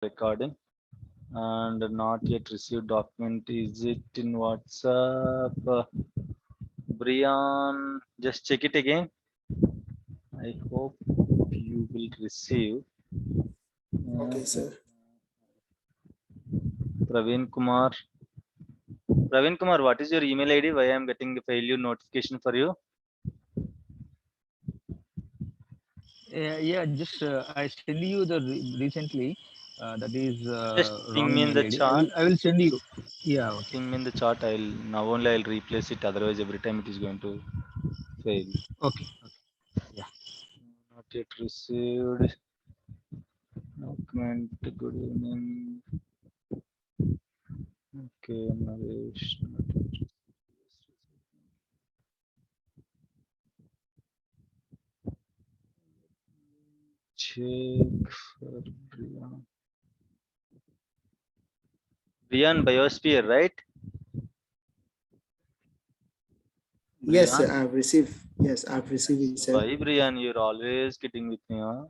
recording and not yet received document. Is it in WhatsApp? Brian, just check it again. I hope you will receive. Okay, sir. Praveen Kumar. Praveen Kumar, what is your email ID? Why I am getting the failure notification for you? Yeah, just I send you the recently. That is Just ping wrong me in email the ID. chat. I will send you. Yeah, okay. Ping me in the chat. I'll replace it. Otherwise, every time it is going to fail. Okay. Yeah. Not yet received. Document. Good evening. Okay, Naresh. Check for Brian. Brian Biosphere, right? Yes, sir. Brian? I've received. Yes, I've received it, sir. Why, Brian? You're always getting with me, huh?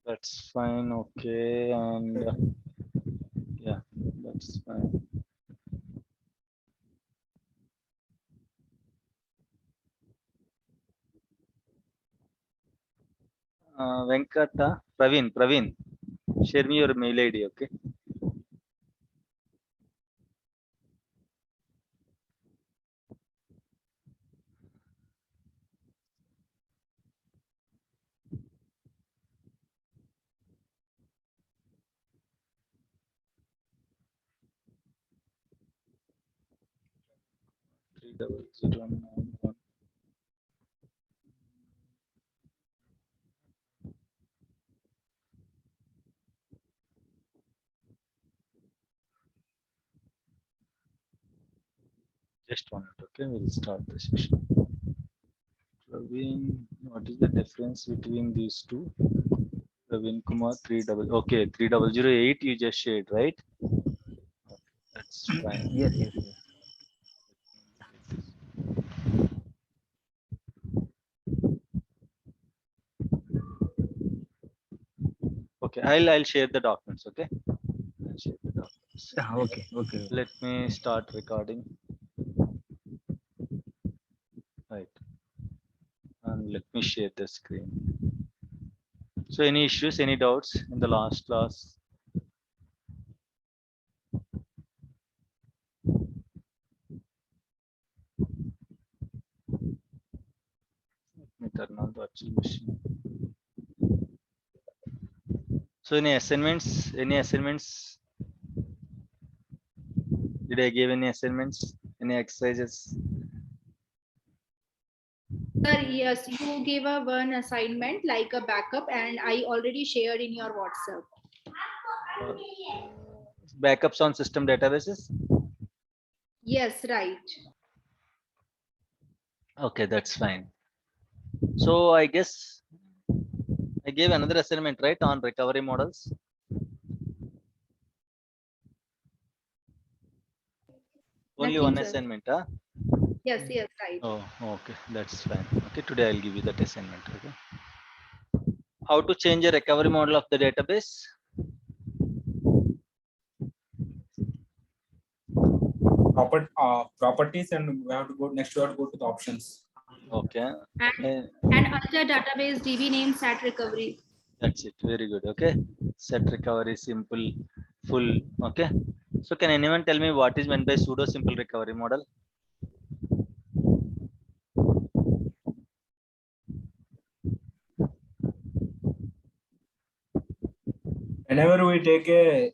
That's fine. Okay, and yeah, that's fine. Venkata, Praveen, share me your mail ID, okay? Three double zero nine one. Just 1 minute, okay? We'll start the session. Praveen, what is the difference between these two? Praveen Kumar, 3008 you just shared, right? Okay, that's fine. Yes. Okay, I'll share the documents, okay? I'll share the documents. Yeah, okay. Let me start recording. Right. And let me share the screen. So any issues, any doubts in the last class? Let me turn on the virtual machine. So any assignments? Any assignments? Did I give any assignments? Any exercises? Sir, yes, you gave a one assignment like a backup, and I already shared in your WhatsApp. Backups on system databases? Yes, right. Okay, that's fine. So I guess I gave another assignment, right, on recovery models? Only Nothing, one sir. assignment, huh? Yes, right. Oh, okay, that's fine. Okay, today I'll give you that assignment. Okay. How to change a recovery model of the database? Properties, and we have to go next. We have to go to the options. Okay. And other database DB name set recovery. That's it. Very good. Okay. Set recovery simple full. Okay. So can anyone tell me what is meant by pseudo simple recovery model? Whenever we take a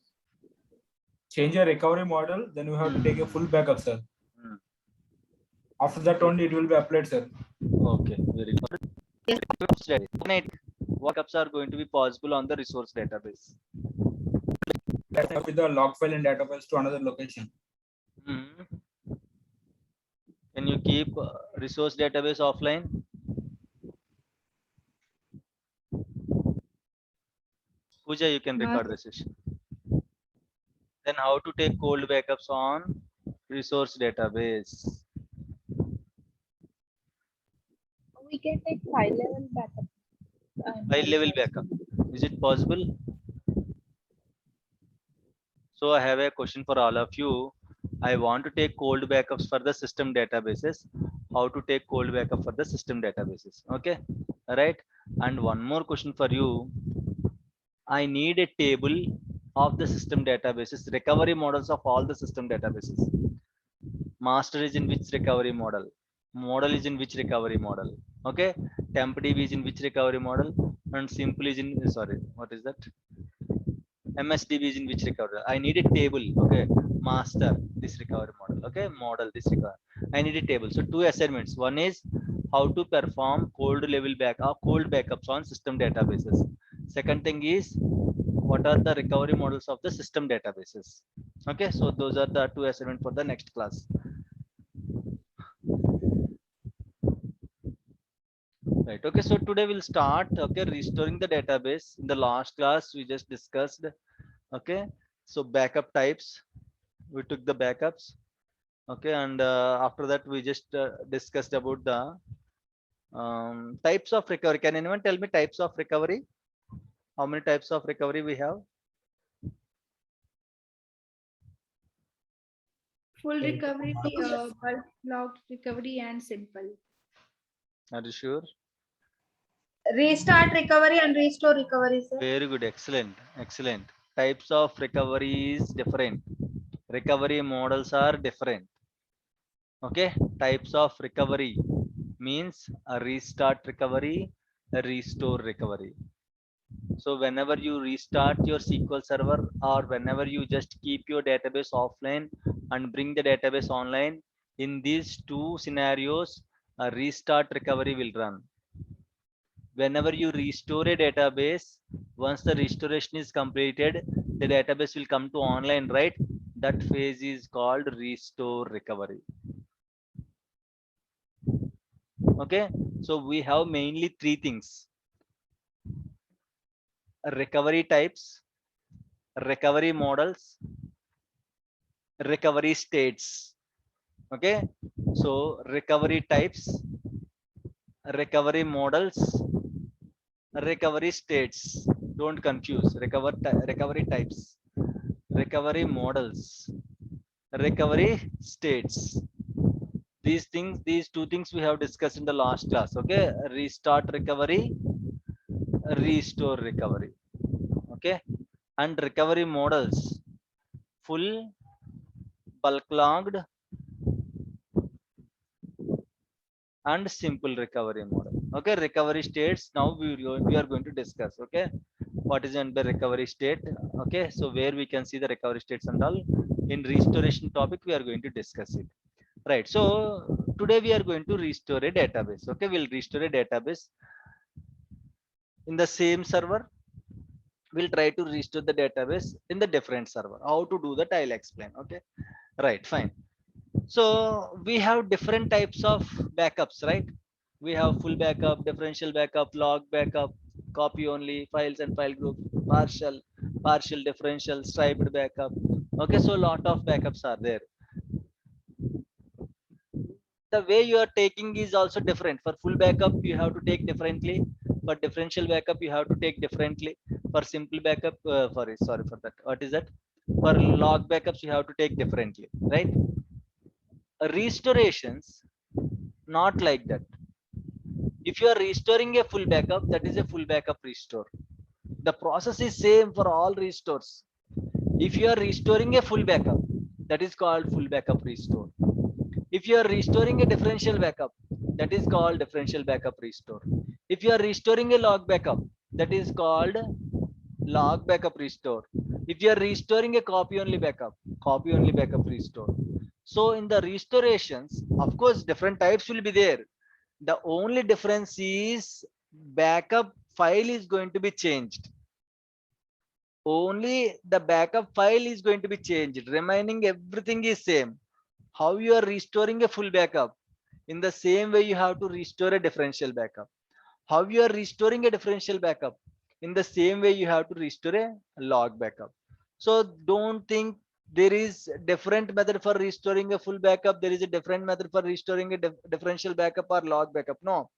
change a recovery model, then we have to take a full backup, sir. After that only it will be applied, sir. Okay. Very good. What backups are going to be possible on the resource database? Let's copy the log file and data files to another location. Can you keep resource database offline? Pooja, you can record the session. Then how to take cold backups on resource database? can take file level backup. File level backup. Is it possible? So I have a question for all of you. I want to take cold backups for the system databases. How to take cold backup for the system databases? Okay, all right. And one more question for you. I need a table of the system databases, recovery models of all the system databases. Master is in which recovery model? Model is in which recovery model? Okay, TempDB is in which recovery model? And simple is in, sorry, what is that? MSDB is in which recovery? I need a table. Okay, master this recovery model. Okay, model this recovery. I need a table. So two assignments. One is how to perform cold level backup, cold backups on system databases. Second thing is what are the recovery models of the system databases. Okay, so those are the two assignments for the next class. Right. Okay, so today we'll start. Okay, restoring the database. In the last class we just discussed. Okay, so backup types, we took the backups. Okay, and after that we just discussed about the types of recovery. Can anyone tell me types of recovery? How many types of recovery we have? Full recovery, bulk locked recovery, and simple. Are you sure? Restart recovery and restore recovery, sir. Very good, excellent, excellent. Types of recovery is different. Recovery models are different. Okay, types of recovery means a restart recovery, a restore recovery. So whenever you restart your SQL server or whenever you just keep your database offline and bring the database online, in these two scenarios, a restart recovery will run. Whenever you restore a database, once the restoration is completed, the database will come to online, right? That phase is called restore recovery. Okay, so we have mainly three things: recovery types, recovery models, recovery states. Okay, so recovery types, recovery models, recovery states. Don't confuse recovery types, recovery models, recovery states. These things, these two things we have discussed in the last class. Okay, restart recovery, restore recovery. Okay, and recovery models: full, bulk logged, and simple recovery model. Okay, recovery states. Now we are going to discuss. Okay, what is meant by recovery state? Okay, so where we can see the recovery states and all. In restoration topic we are going to discuss it. Right, so today we are going to restore a database. Okay, we'll restore a database in the same server. We'll try to restore the database in the different server. How to do that I'll explain. Okay, right, fine. So we have different types of backups, right? We have full backup, differential backup, log backup, copy only, files and file group, partial differential, striped backup. Okay, so a lot of backups are there. The way you are taking is also different. For full backup you have to take differently. For differential backup you have to take differently. For simple backup, sorry for that. What is that? For log backups you have to take differently, right? Restorations, not like that. If you are restoring a full backup, that is a full backup restore. The process is same for all restores. If you are restoring a full backup, that is called full backup restore. If you are restoring a differential backup, that is called differential backup restore. If you are restoring a log backup, that is called log backup restore. If you are restoring a copy only backup restore. So in the restorations, of course, different types will be there. The only difference is backup file is going to be changed. Only the backup file is going to be changed. Remaining everything is same. How you are restoring a full backup? In the same way you have to restore a differential backup. How you are restoring a differential backup? In the same way you have to restore a log backup. So don't think there is different method for restoring a full backup. There is a different method for restoring a differential backup or log backup. No,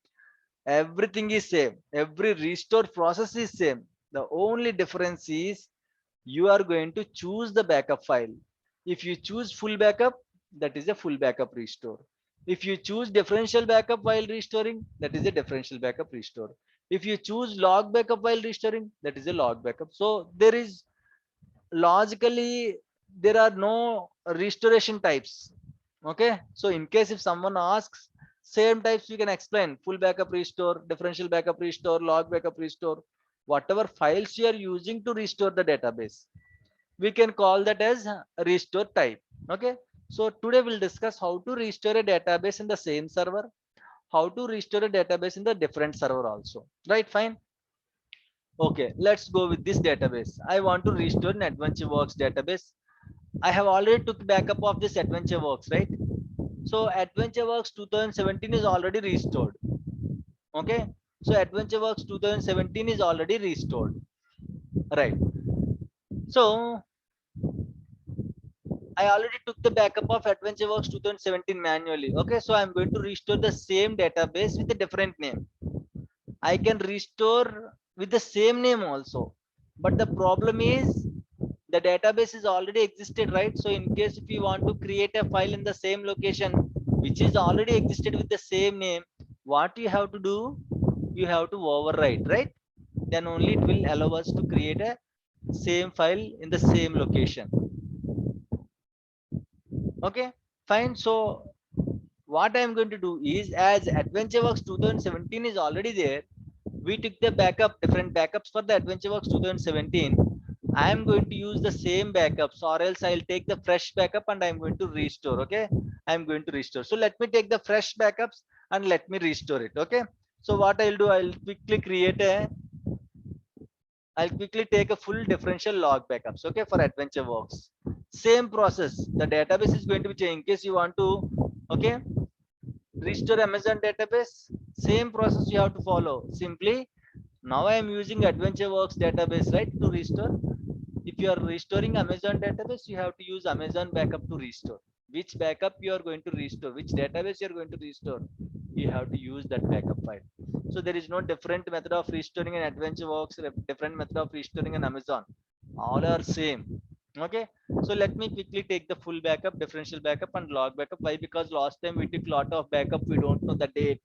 Everything is same. Every restore process is same. The only difference is you are going to choose the backup file. If you choose full backup, that is a full backup restore. If you choose differential backup while restoring, that is a differential backup restore. If you choose log backup while restoring, that is a log backup. So there is logically there are no restoration types. Okay, so in case if someone asks, same types you can explain: full backup restore, differential backup restore, log backup restore. Whatever files you are using to restore the database, we can call that as a restore type. Okay, so today we'll discuss how to restore a database in the same server, how to restore a database in the different server also. Right, fine. Okay, let's go with this database. I want to restore an AdventureWorks database. I have already took backup of this AdventureWorks, right? So AdventureWorks 2017 is already restored. Okay, so AdventureWorks 2017 is already restored, right? So I already took the backup of AdventureWorks 2017 manually. Okay, so I'm going to restore the same database with a different name. I can restore with the same name also, but the problem is the database is already existed, right? So in case if you want to create a file in the same location which is already existed with the same name, what you have to do, you have to overwrite, right? Then only it will allow us to create a same file in the same location. Okay, fine. So what I am going to do is, as AdventureWorks 2017 is already there, we took the backup, different backups for the AdventureWorks 2017. I am going to use the same backups, or else I'll take the fresh backup and I'm going to restore. Okay, I'm going to restore. So let me take the fresh backups and let me restore it. Okay, so what I'll do, I'll quickly take a full differential log backups. Okay, for AdventureWorks, same process. The database is going to be changed. In case you want to, okay, restore Amazon database, same process you have to follow. Simply, now I am using AdventureWorks database, right, to restore. If you are restoring Amazon database, you have to use Amazon backup to restore. Which backup you are going to restore, which database you are going to restore, you have to use that backup file. So there is no different method of restoring an AdventureWorks, different method of restoring an Amazon. All are same. Okay, so let me quickly take the full backup, differential backup, and log backup. Why? Because last time we took lot of backup, we don't know the date,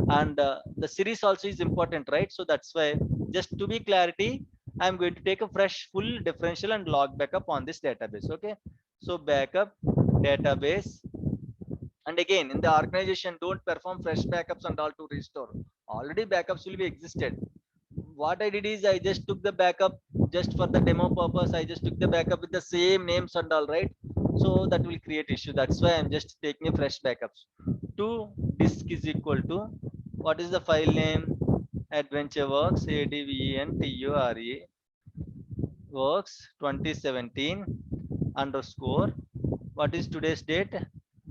and the series also is important, right? So that's why, just to be clarity, I'm going to take a fresh full differential and log backup on this database. Okay, so backup database, and again in the organization, don't perform fresh backups and all to restore. Already backups will be existed. What I did is I just took the backup just for the demo purpose. I just took the backup with the same names and all, right? So that will create issue. That's why I'm just taking a fresh backups. To disk is equal to, what is the file name? AdventureWorks, ADVENTURE works 2017 underscore, what is today's date?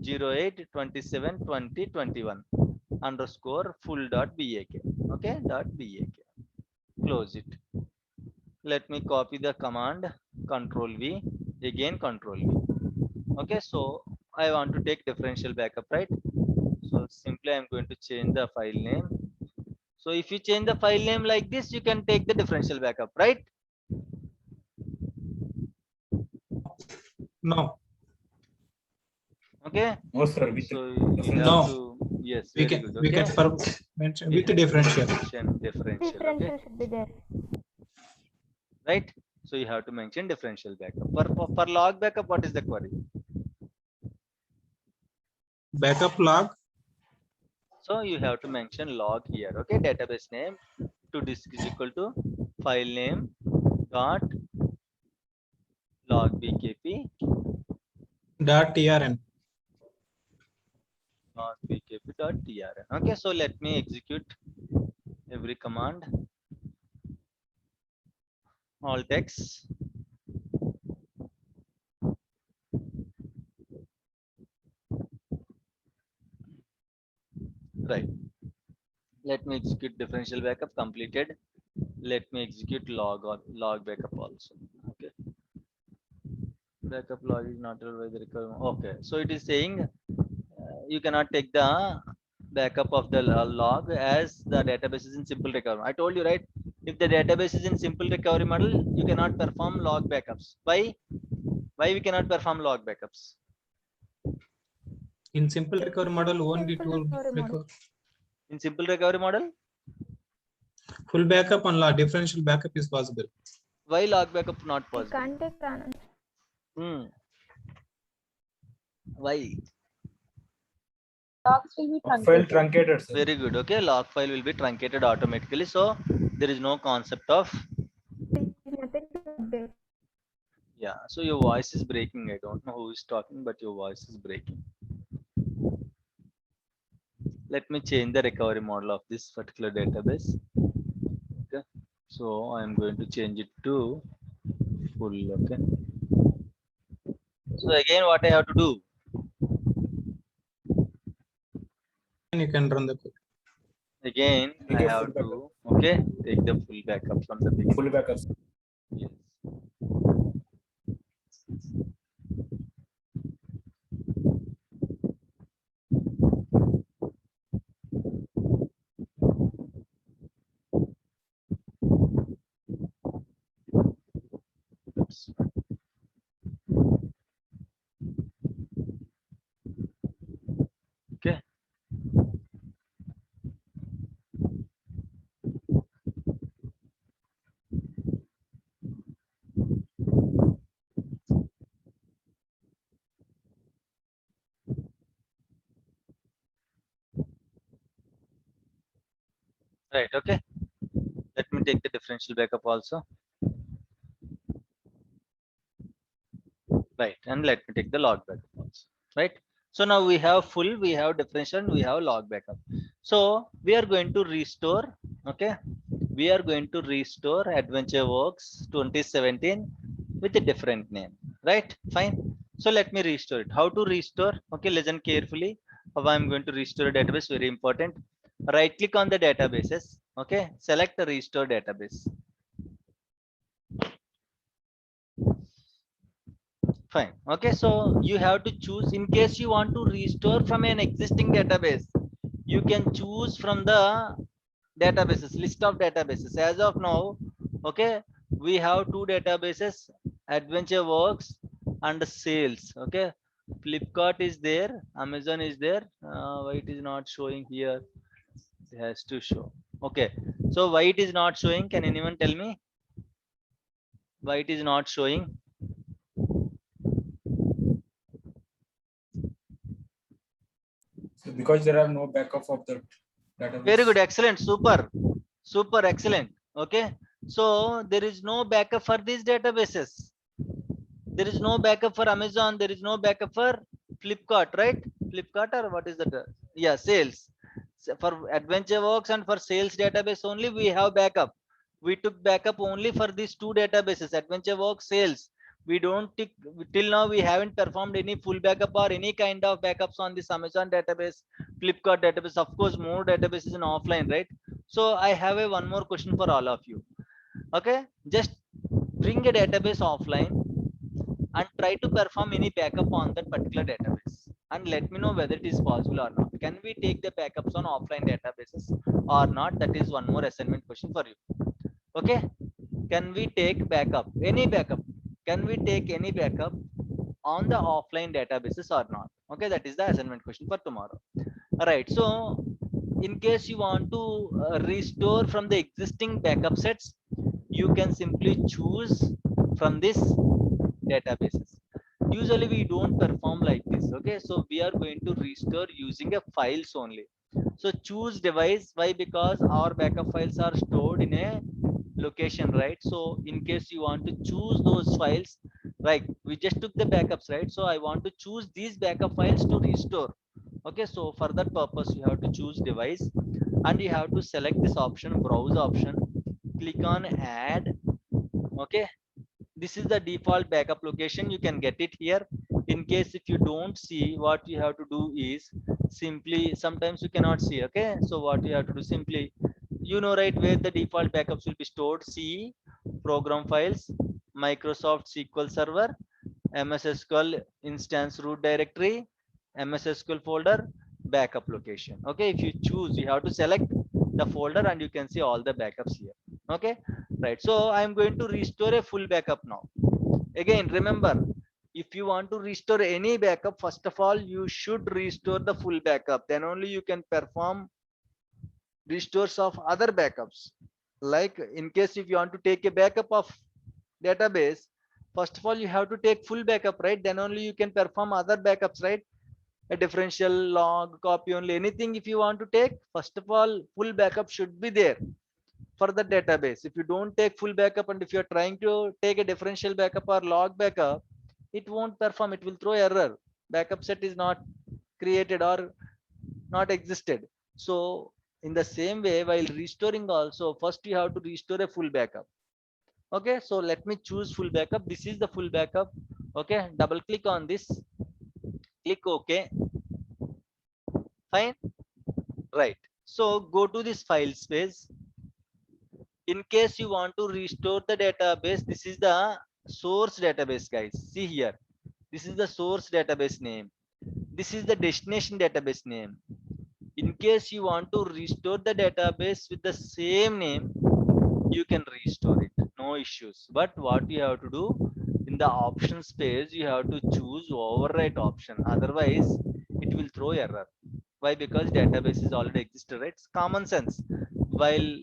08/27/2021 underscore full dot bak. Okay, dot bak. Close it. Let me copy the command, control V, again control V. Okay, so I want to take differential backup, right? So simply I'm going to change the file name. So if you change the file name like this, you can take the differential backup, right? No, Okay, No, sir. With so you have No. to, yes, we very can good. we Okay, can mention with the differential. differential, okay, Differential should be there. right? So you have to mention differential backup. For log backup, what is the query? Backup log. So you have to mention log here. Okay, database name to disk is equal to file name dot log bkp .trn. log bkp dot trn. Okay, so let me execute every command. All text. Right. Let me execute differential backup completed. Let me execute log backup also. Okay. Backup log is not by the requirement. Okay. So it is saying you cannot take the backup of the log as the database is in simple recovery. I told you, right? If the database is in simple recovery model, you cannot perform log backups. Why? Why we cannot perform log backups? In simple recovery model, only Simple to recovery model. recover. In simple recovery model, Full backup and differential backup is possible. why log backup not We possible? can't take random. Why? Logs will be File truncated. truncated, sir. Very good. Okay, log file will be truncated automatically. So there is no concept of, There is nothing to update. yeah. So your voice is breaking. I don't know who is talking, but your voice is breaking. Let me change the recovery model of this particular database. Okay. So I am going to change it to full. Okay. So again, what I have to do? And you can run the code. Again, Take I a have full to, okay, take the full backup from the beginning. Full backup. Yes. Okay. Right. Okay. Let me take the differential backup also. Right. And let me take the log backup also. Right. So now we have full, we have differential, and we have log backup. So we are going to restore. Okay. We are going to restore AdventureWorks 2017 with a different name. Right. Fine. So let me restore it. How to restore? Okay. Listen carefully. How I'm going to restore a database. Very important. Right click on the databases. Okay. Select the restore database. Fine. Okay, so you have to choose in case you want to restore from an existing database. You can choose from the databases, list of databases. As of now, okay, we have two databases, AdventureWorks and Sales. Okay, Flipkart is there, Amazon is there. Why it is not showing here? It has to show. Okay, so why it is not showing? Can anyone tell me? Why it is not showing? Because there are no backup of the database. Very good, excellent, super, super, excellent. Okay, so there is no backup for these databases. There is no backup for Amazon. There is no backup for Flipkart, right? Flipkart or what is that? Yeah, Sales. For AdventureWorks and for Sales database only we have backup. We took backup only for these two databases, AdventureWorks, Sales. We don't take, till now we haven't performed any full backup or any kind of backups on this Amazon database, Flipkart database. Of course, more databases in offline, right? So I have a one more question for all of you. Okay, just bring a database offline and try to perform any backup on that particular database and let me know whether it is possible or not. Can we take the backups on offline databases or not? That is one more assignment question for you. Okay, can we take backup, any backup? Can we take any backup on the offline databases or not? Okay, that is the assignment question for tomorrow. All right, so in case you want to restore from the existing backup sets, you can simply choose from this databases. Usually we don't perform like this. Okay, so we are going to restore using a files only. So choose device. Why? Because our backup files are stored in a location, right? So in case you want to choose those files, right, we just took the backups, right? So I want to choose these backup files to restore. Okay, so for that purpose you have to choose device and you have to select this option, browse option, click on add. Okay, this is the default backup location. You can get it here. In case if you don't see, what you have to do is simply, sometimes you cannot see. Okay, so what you have to do, simply, you know, right, where the default backups will be stored. C, program files, Microsoft SQL Server, MS SQL instance root directory, MS SQL folder, backup location. Okay, if you choose, you have to select the folder and you can see all the backups here. Okay, right. So I'm going to restore a full backup now. Again, remember, if you want to restore any backup, first of all, you should restore the full backup. Then only you can perform restores of other backups. Like in case if you want to take a backup of database, first of all, you have to take full backup, right? Then only you can perform other backups, right? A differential, log, copy only, anything if you want to take, first of all, full backup should be there for the database. If you don't take full backup and if you're trying to take a differential backup or log backup, it won't perform, it will throw error. Backup set is not created or not existed. So in the same way, while restoring also, first you have to restore a full backup. Okay, so let me choose full backup. This is the full backup. Okay, double click on this, click OK. Fine, right. So go to this file space. In case you want to restore the database, this is the source database, guys. See here, this is the source database name, this is the destination database name. In case you want to restore the database with the same name, you can restore it, no issues. But what you have to do, in the options page, you have to choose overwrite option, otherwise it will throw error. Why? Because database is already existed, right? It's common sense. While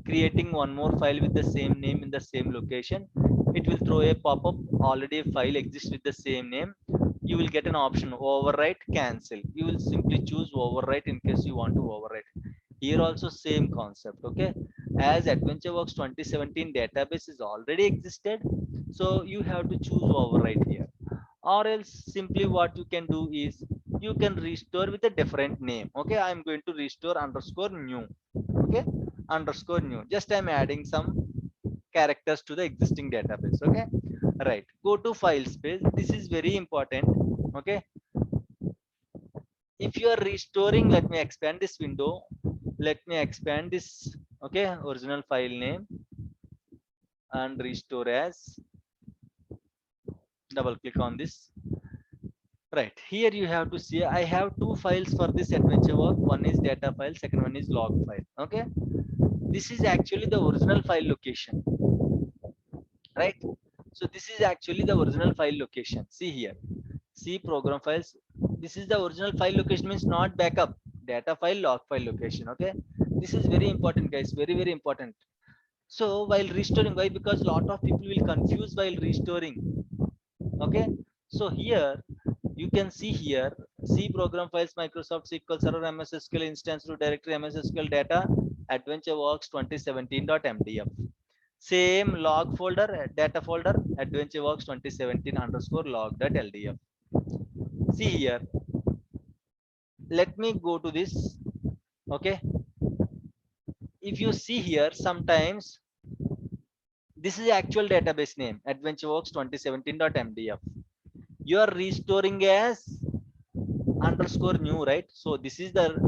creating one more file with the same name in the same location, it will throw a pop-up, already a file exists with the same name. You will get an option overwrite, cancel. You will simply choose overwrite in case you want to overwrite. Here also same concept. Okay, as AdventureWorks 2017 database is already existed, so you have to choose overwrite here. Or else simply what you can do is you can restore with a different name. Okay, I'm going to restore underscore new. Okay, underscore new, just I'm adding some characters to the existing database. Okay, right. Go to file space, this is very important. Okay, if you are restoring, let me expand this window, let me expand this. Okay, original file name and restore as, double click on this. Right here you have to see I have two files for this AdventureWorks. One is data file, second one is log file. Okay, this is actually the original file location, right? So this is actually the original file location. See here, see program files, this is the original file location, means not backup, data file, log file location. Okay, this is very important, guys, very very important. So while restoring, why? Because lot of people will confuse while restoring. Okay, so here you can see here, C program files, Microsoft SQL Server, MS SQL instance root directory, MS SQL data, AdventureWorks 2017.mdf. Same log folder, data folder, AdventureWorks 2017 underscore log.ldf. See here, let me go to this. Okay, if you see here, sometimes this is actual database name, AdventureWorks 2017.mdf. You are restoring as underscore new, right? So this is the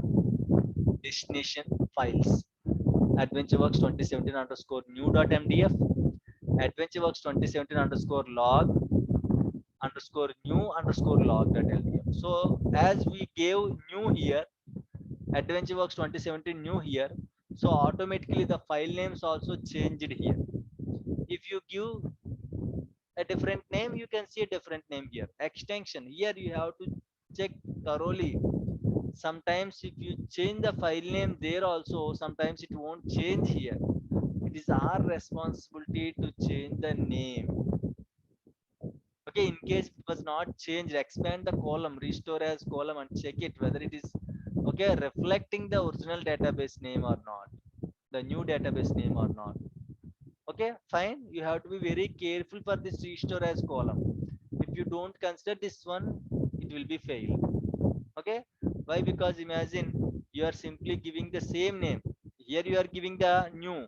destination files, AdventureWorks 2017 underscore new.mdf, AdventureWorks 2017 underscore log underscore new underscore log.ldf. So as we gave new here, AdventureWorks 2017 new here, so automatically the file names also changed here. If you give a different name, you can see a different name here. Extension, here you have to check thoroughly. Sometimes if you change the file name there also, sometimes it won't change here. It is our responsibility to change the name. Okay, in case it was not changed, expand the column, restore as column and check it whether it is okay reflecting the original database name or not, the new database name or not. Okay, fine, you have to be very careful for this restore as column. If you don't consider this one, it will be failed. Okay, why? Because imagine you are simply giving the same name, here you are giving the new,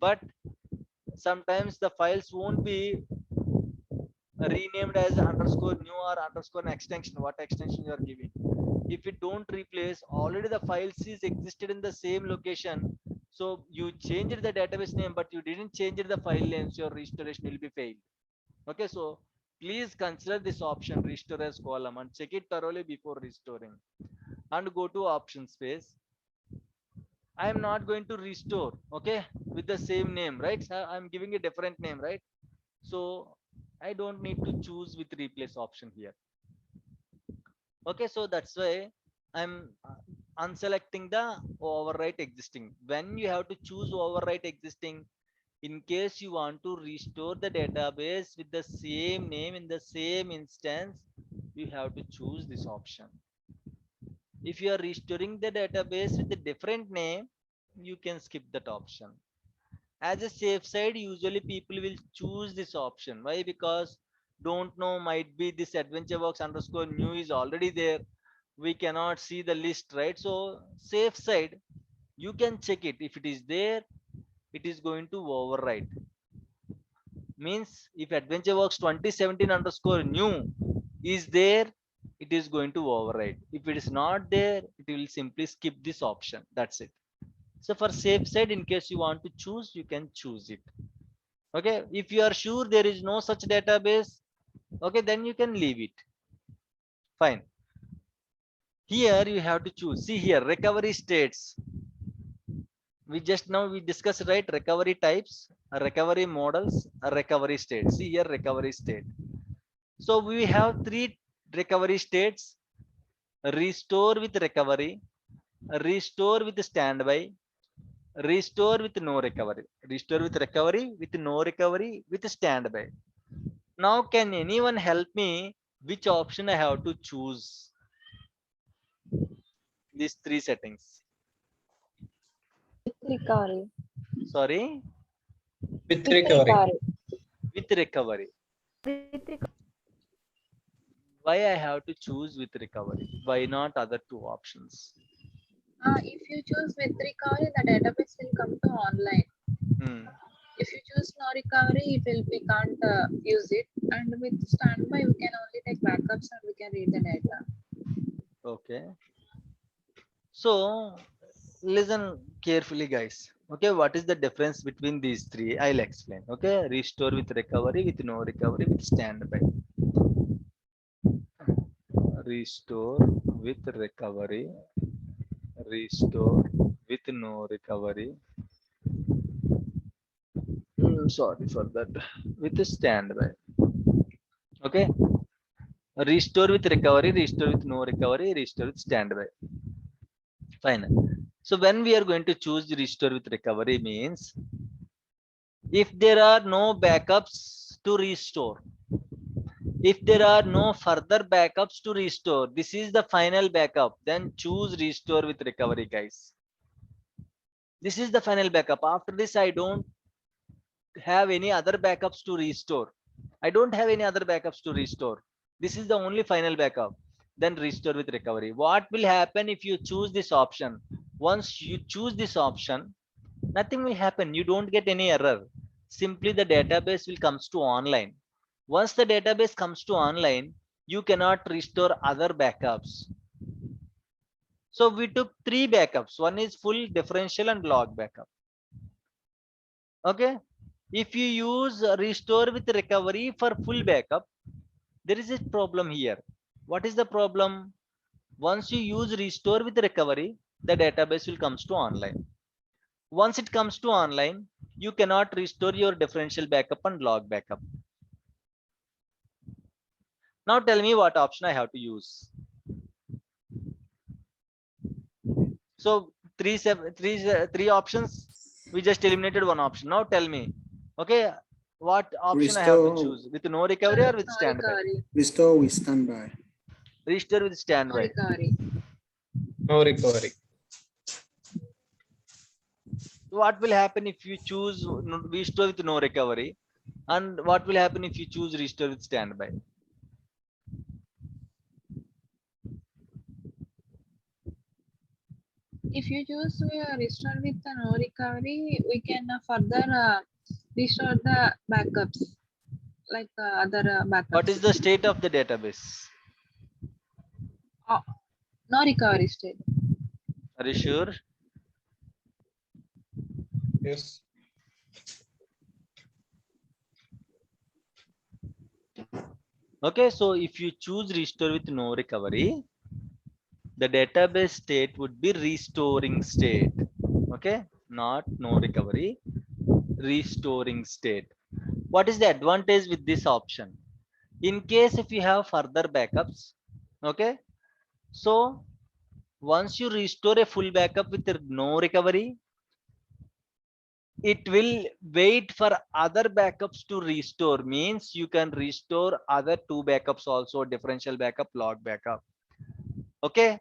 but sometimes the files won't be renamed as underscore new or underscore extension, what extension you are giving. If you don't replace, already the files is existed in the same location, so you changed the database name but you didn't change the file names, your restoration will be failed. Okay, so please consider this option restore as column and check it thoroughly before restoring. and go to option space. I am not going to restore, okay, with the same name, right? So I'm giving a different name, right? So I don't need to choose with replace option here. Okay, so that's why I'm unselecting the overwrite existing. When you have to choose overwrite existing, in case you want to restore the database with the same name in the same instance, you have to choose this option. If you are restoring the database with a different name, you can skip that option. As a safe side, usually people will choose this option. Why? Because don't know, might be this AdventureWorks_new is already there, we cannot see the list, right? So safe side, you can check it. If it is there, it is going to overwrite. Means if AdventureWorks 2017_new is there, it is going to overwrite. If it is not there, it will simply skip this option. That's it. So for safe side, in case you want to choose, you can choose it. Okay, if you are sure there is no such database, okay, then you can leave it. Fine. Here you have to choose. See here, recovery states. We just now we discussed, right? Recovery types, recovery models, recovery states. See here, recovery state. So we have 3 recovery states: restore with recovery, restore with standby, restore with no recovery. Restore with recovery, with no recovery, with standby. Now can anyone help me which option I have to choose? These 3 settings. Recovery. Sorry, With recovery. with recovery. Why I have to choose with recovery? Why not other 2 options? If you choose with recovery, the database will come to online. If you choose no recovery, we can't use it. And with standby, we can only take backups and we can read the data. Okay. So listen carefully, guys. Okay, what is the difference between these 3? I'll explain. Okay, restore with recovery, with no recovery, with standby. Restore with recovery, restore with no recovery. Sorry for that. With standby. Okay, restore with recovery, restore with no recovery, restore with standby. Fine. So when we are going to choose the restore with recovery means, if there are no backups to restore, if there are no further backups to restore, this is the final backup, then choose restore with recovery, guys. This is the final backup. After this, I don't have any other backups to restore. I don't have any other backups to restore. This is the only final backup. Then restore with recovery. What will happen if you choose this option? Once you choose this option, nothing will happen. You don't get any error. Simply the database will comes to online. Once the database comes to online, you cannot restore other backups. So we took 3 backups. One is full, differential, and log backup. Okay, if you use restore with recovery for full backup, there is a problem here. What is the problem? Once you use restore with recovery, the database will comes to online. Once it comes to online, you cannot restore your differential backup and log backup. Now tell me what option I have to use. So three options. We just eliminated one option. Now tell me, okay, what option I have to choose? With no recovery or with standby? Restore with standby. Restore with standby. No recovery. What will happen if you choose restore with no recovery? And what will happen if you choose restore with standby? If you choose restore with no recovery, we can further restore the backups, like other backups. What is the state of the database? No recovery state. Are you sure? Yes. Okay, so if you choose restore with no recovery, the database state would be restoring state. Okay, not no recovery, restoring state. What is the advantage with this option? In case if you have further backups, okay, so once you restore a full backup with no recovery, it will wait for other backups to restore. Means you can restore other two backups also, differential backup, log backup. Okay,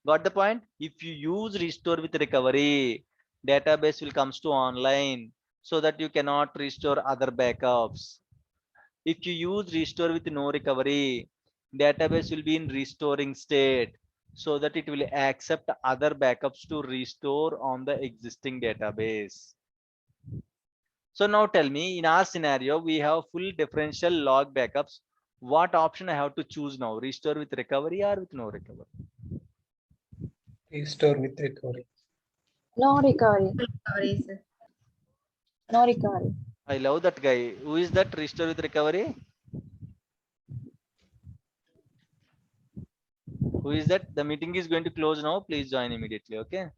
got the point? If you use restore with recovery, database will comes to online so that you cannot restore other backups. If you use restore with no recovery, database will be in restoring state so that it will accept other backups to restore on the existing database. So now tell me, in our scenario, we have full differential log backups. What option I have to choose now? Restore with recovery or with no recovery? Restore with recovery. No recovery. Recovery, sir. No recovery. I love that guy. Who is that? Restore with recovery? Who is that? The meeting is going to close now. Please join immediately. Okay.